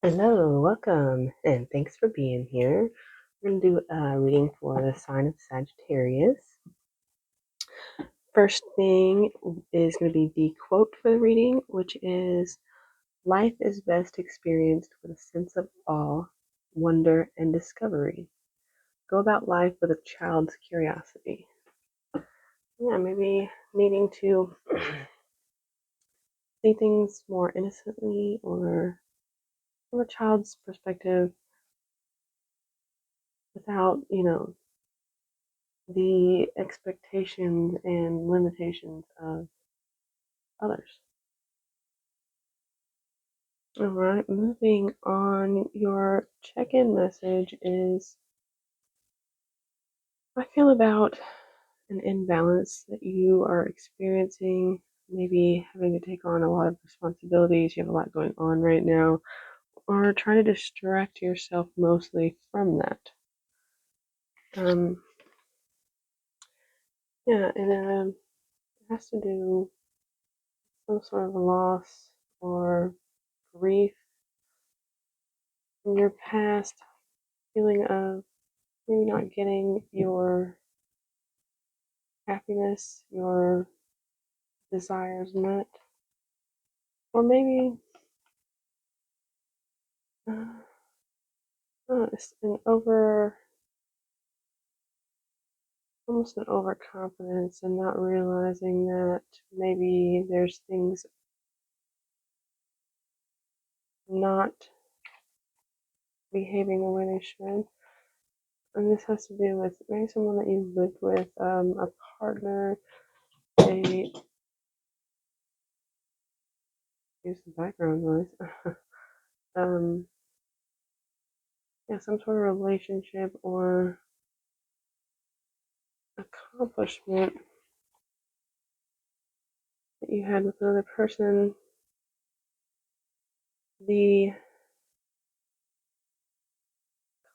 Hello, welcome, and thanks for being here. We're going to do a reading for the sign of Sagittarius. First thing is going to be the quote for the reading, which is life is best experienced with a sense of awe, wonder, and discovery. Go about life with a child's curiosity. Yeah, maybe needing to see things more innocently or from a child's perspective without, the expectations and limitations of others. All right, moving on. Your check in message is I feel about an imbalance that you are experiencing, maybe having to take on a lot of responsibilities. You have a lot going on right now, or try to distract yourself mostly from that. Um, yeah, and it has to do with some sort of loss or grief from your past, feeling of maybe not getting your happiness, your desires met, or maybe it's an almost an overconfidence and not realizing that maybe there's things not behaving the way they should. And this has to do with maybe someone that you lived with, a partner, a use the background noise. um, yeah, some sort of relationship or accomplishment that you had with another person. The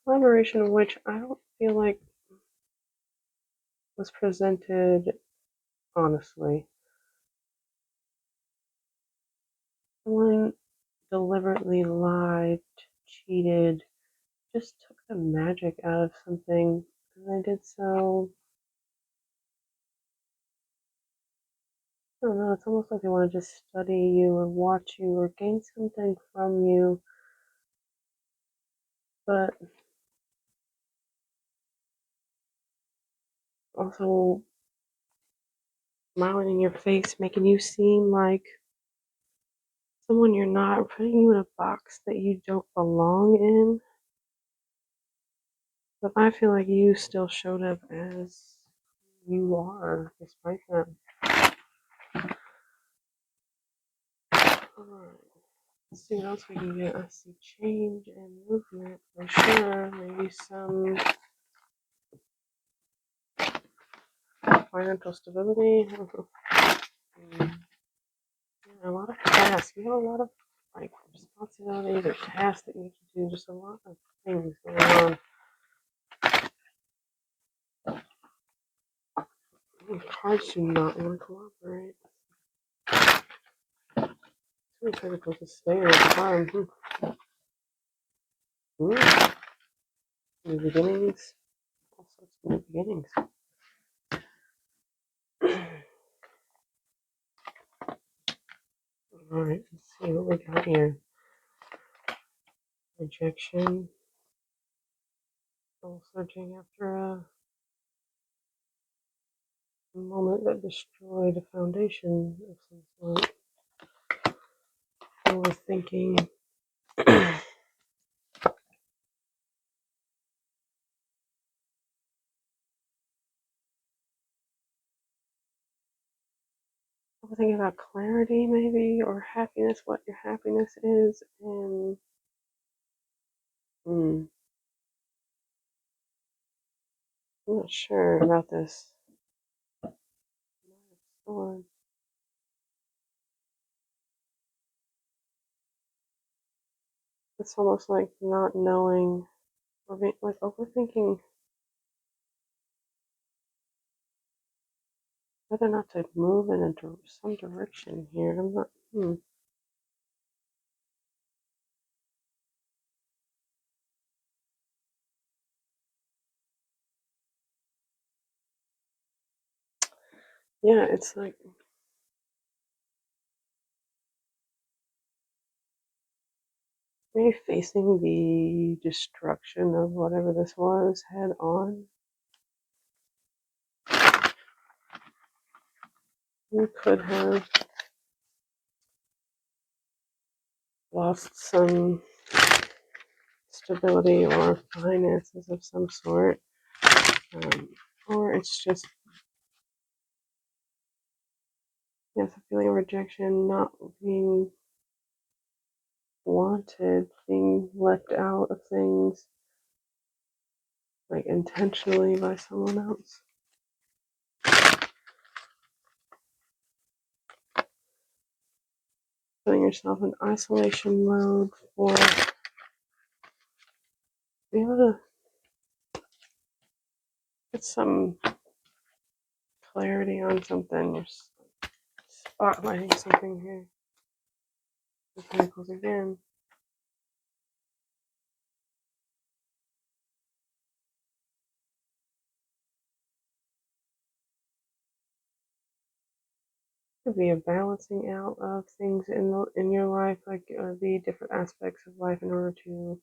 collaboration of which I don't feel like was presented honestly. Someone deliberately lied, cheated, just took the magic out of something, and they did so. I don't know, it's almost like they want to just study you or watch you or gain something from you, but also smiling in your face, making you seem like someone you're not, putting you in a box that you don't belong in. But I feel like you still showed up as you are, despite that. Alright, let's see what else we can get. I see change and movement for sure. Maybe some financial stability. Yeah, a lot of tasks. You have a lot of like responsibilities or tasks that you need to do. Just a lot of things going on. Cards do not want to cooperate. It's really difficult to stay all the time. New beginnings. All sorts of new beginnings. Alright, let's see what we got here. Rejection. Soul searching after a moment that destroyed a foundation of some sort. Overthinking. Overthinking about clarity, maybe, or happiness, what your happiness is, and I'm not sure about this. It's almost like not knowing, or being, like overthinking whether or not to move in some direction here. I'm not. Yeah, it's like maybe facing the destruction of whatever this was head on. You could have lost some stability or finances of some sort, or it's just yes, a feeling of rejection, not being wanted, being left out of things, like intentionally by someone else. Putting yourself in isolation mode for be able to get some clarity on something. You're spotlighting something here. The Pentacles again. Could be a balancing out of things in your life, like the different aspects of life in order to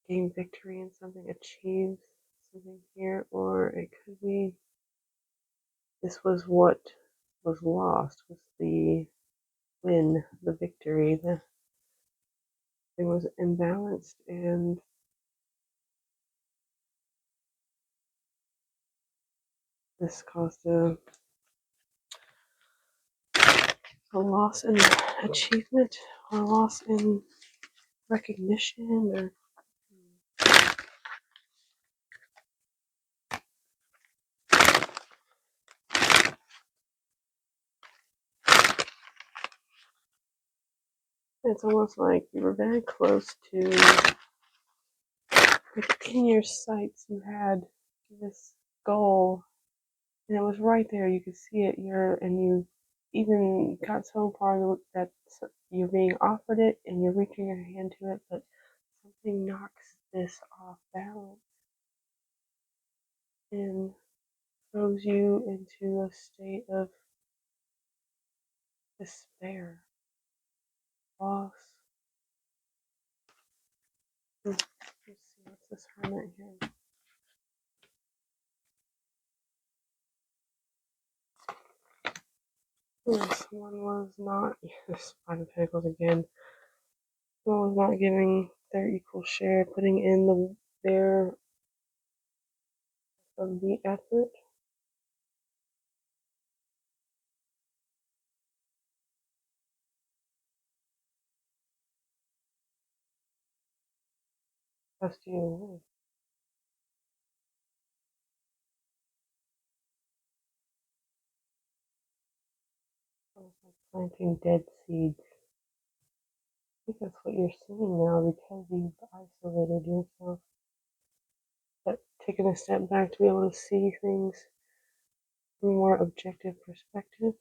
gain victory in something, achieve something here, or it could be this was what was lost, was the win, the victory, the thing was imbalanced, and this caused a loss in achievement or a loss in recognition or it's almost like you were very close to like in your sights you had this goal and it was right there, you could see it, you even got so far that you're being offered it and you're reaching your hand to it, but something knocks this off balance and throws you into a state of despair, loss. Let's see, what's this hermit here? Yes, one was not, yes, Five of Pentacles again. One was not giving their equal share, putting in their of the effort. Trust you. It's like planting dead seeds. I think that's what you're seeing now because you've isolated yourself. But taking a step back to be able to see things from a more objective perspective.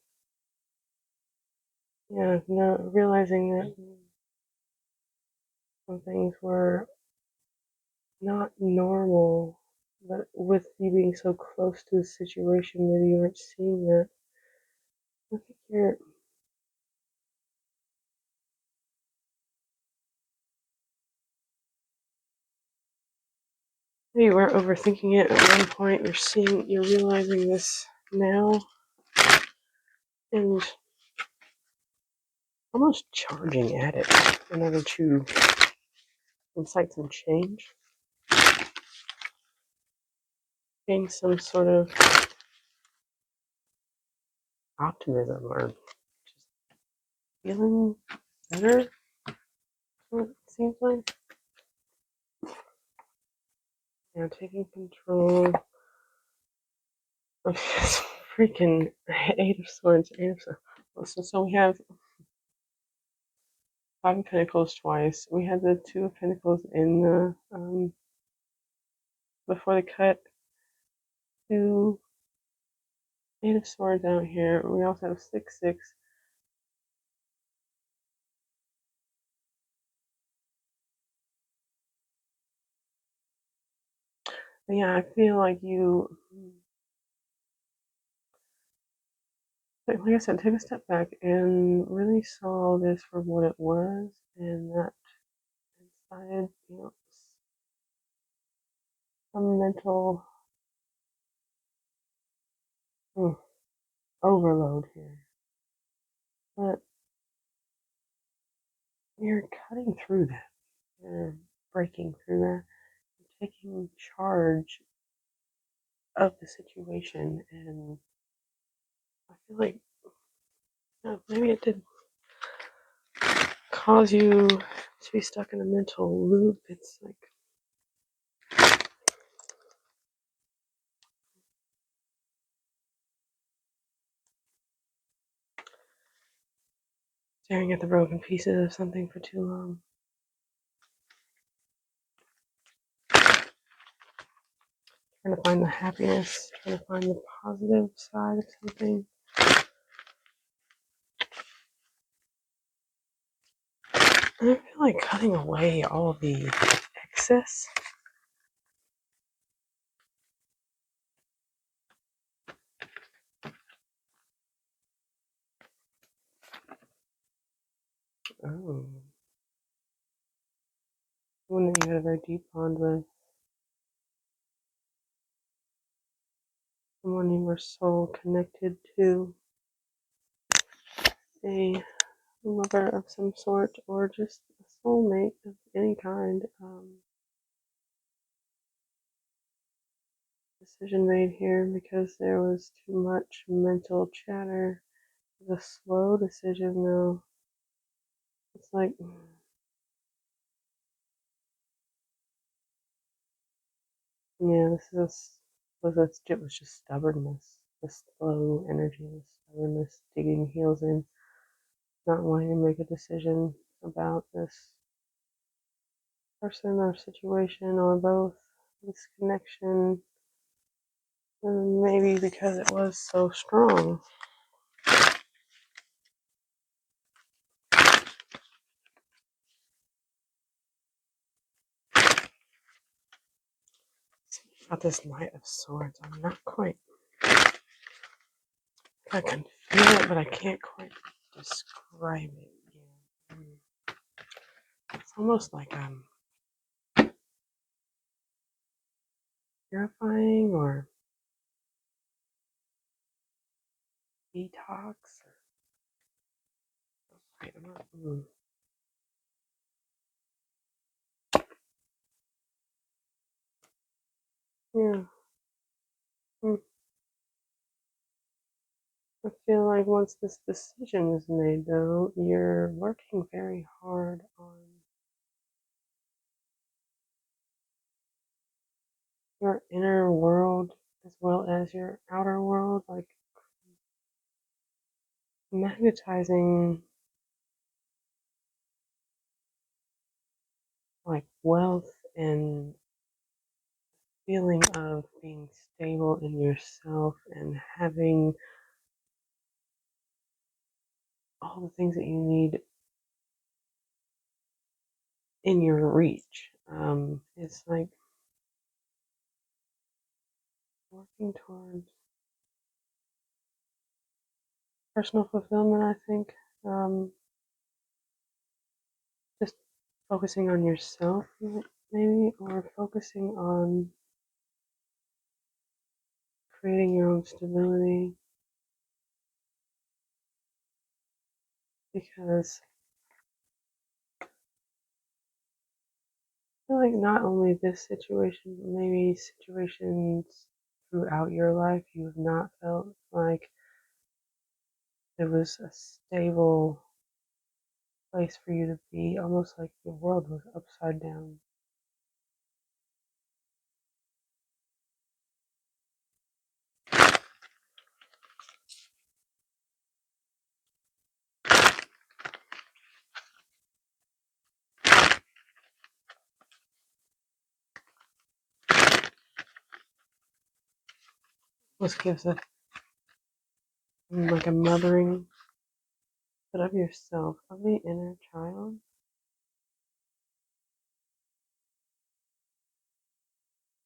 Yeah, no, realizing that some things were not normal, but with you being so close to the situation, maybe you weren't seeing that. I think you weren't overthinking it at one point. You're realizing this now, and almost charging at it in order to incite some change, gain some sort of optimism or just feeling better. What it seems like. Yeah, taking control of this freaking Eight of Swords. Eight of Swords. So we have Five of Pentacles twice. We had the Two of Pentacles in the before the cut. Two Eight of Swords out here. We also have 6-6. yeah, I feel like like I said, take a step back and really saw this for what it was, and that inside, some mental mm, overload here. But you're cutting through that. You're breaking through that. You're taking charge of the situation, and I feel like maybe it did cause you to be stuck in a mental loop. It's like staring at the broken pieces of something for too long. Trying to find the happiness, trying to find the positive side of something. And I feel like cutting away all the excess. Oh, one that you had a very deep bond with, someone you were so connected to, a lover of some sort, or just a soulmate of any kind. Decision made here because there was too much mental chatter. The slow decision, though. It's like, yeah, it was just stubbornness, the slow energy, the stubbornness, digging heels in, not wanting to make a decision about this person or situation or both, this connection, and maybe because it was so strong. About this Knight of Swords, I'm not quite. I can feel it, but I can't quite describe it. Yeah. It's almost like I'm purifying or detox. Wait, I'm not, yeah. Mm. I feel like once this decision is made, though, you're working very hard on your inner world as well as your outer world, like magnetizing like wealth and feeling of being stable in yourself and having all the things that you need in your reach. It's like working towards personal fulfillment, I think. Um, just focusing on yourself, maybe, or focusing on creating your own stability because I feel like not only this situation, but maybe situations throughout your life you have not felt like there was a stable place for you to be, almost like the world was upside down. This gives a like a mothering, but of yourself, of the inner child.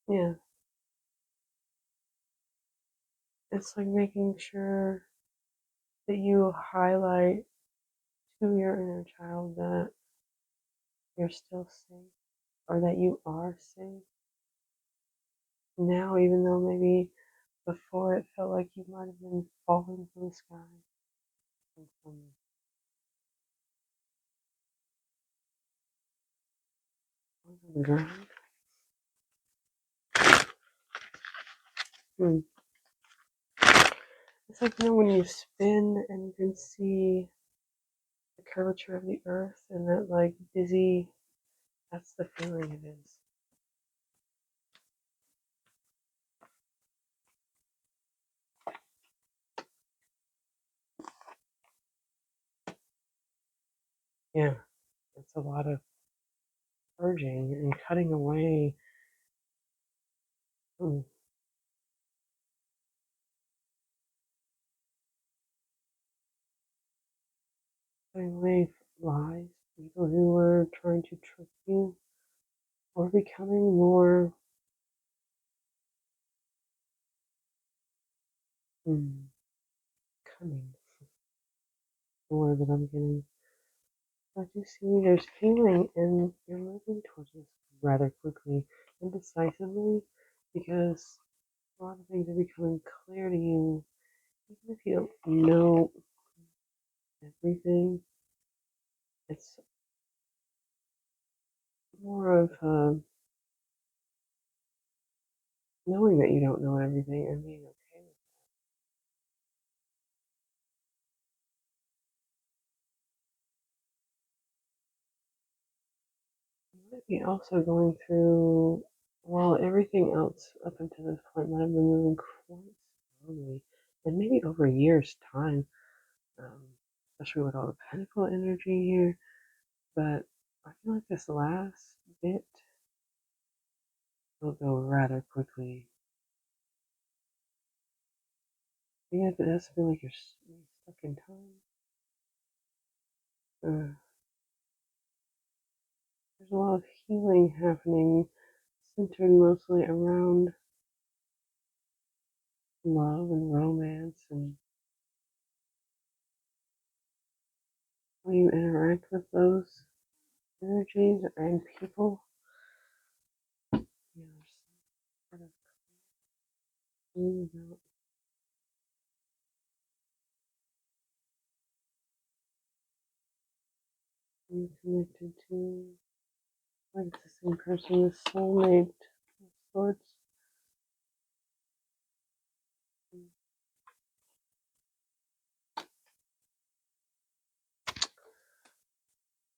Yeah, it's like making sure that you highlight to your inner child that you're still safe or that you are safe now, even though maybe before it felt like you might have been falling from the sky and from the ground. Hmm. It's like, when you spin and you can see the curvature of the earth and that like dizzy, that's the feeling it is. Yeah, it's a lot of purging and cutting away. Hmm. Cutting away lies, people who were trying to trick you, or becoming more cunning. The word that I'm getting. But you see, there's healing, and you're moving towards this rather quickly and decisively because a lot of things are becoming clear to you. Even if you don't know everything, it's more of knowing that you don't know everything and being okay with it. You might be also going through, well, everything else up until this point might have been moving quite slowly, and maybe over years' time, especially with all the pentacle energy here. But I feel like this last bit will go rather quickly. Even if it does feel like you're stuck in time. There's a lot of healing happening, centered mostly around love and romance and how you interact with those energies and people. There's sort of clue about being connected to, like it's the same person, the soulmate of sorts.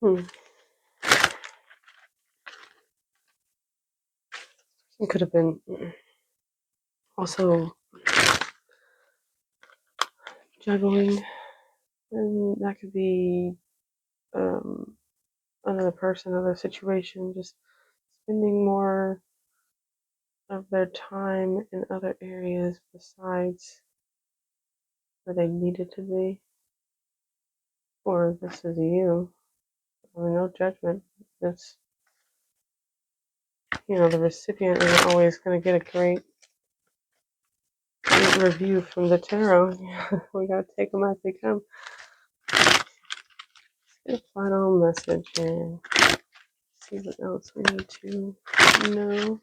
Hmm. It could have been also juggling, and that could be um, another person, another situation, just spending more of their time in other areas besides where they needed to be. Or this is you. I mean, no judgment. It's, the recipient isn't always going to get a great review from the tarot. We got to take them as they come. Get a final message and see what else we need to know.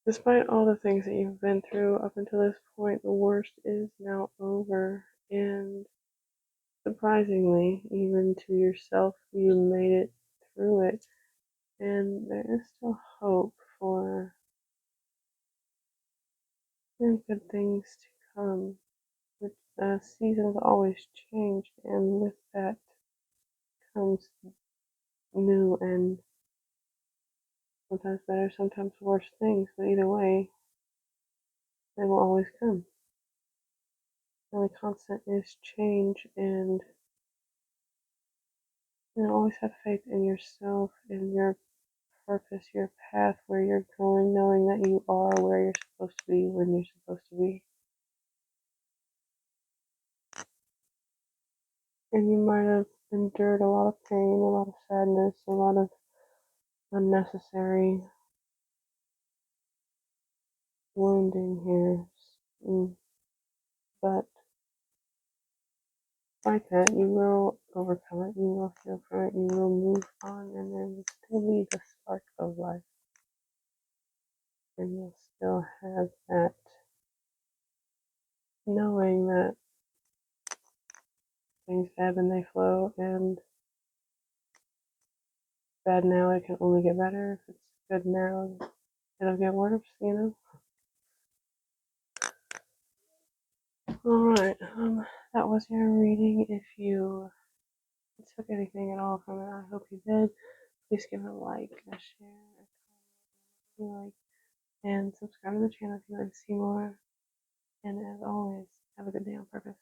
Despite all the things that you've been through up until this point, the worst is now over. And surprisingly, even to yourself, you made it through it. And there is still hope for good things to come. The seasons always change, and with that comes new and sometimes better, sometimes worse things. But either way, they will always come. The only constant is change, and always have faith in yourself and your purpose, your path, where you're going, knowing that you are where you're supposed to be when you're supposed to be. And you might have endured a lot of pain, a lot of sadness, a lot of unnecessary wounding here. But like that, you will overcome it, you will heal from it, you will move on, and there will still be the spark of life. And you'll still have that knowing that things ebb and they flow, and bad now, it can only get better. If it's good now, it'll get worse, Alright, that was your reading. If you took anything at all from it, I hope you did. Please give it a like, a share, a comment, if you like, and subscribe to the channel if you'd like to see more. And as always, have a good day on purpose.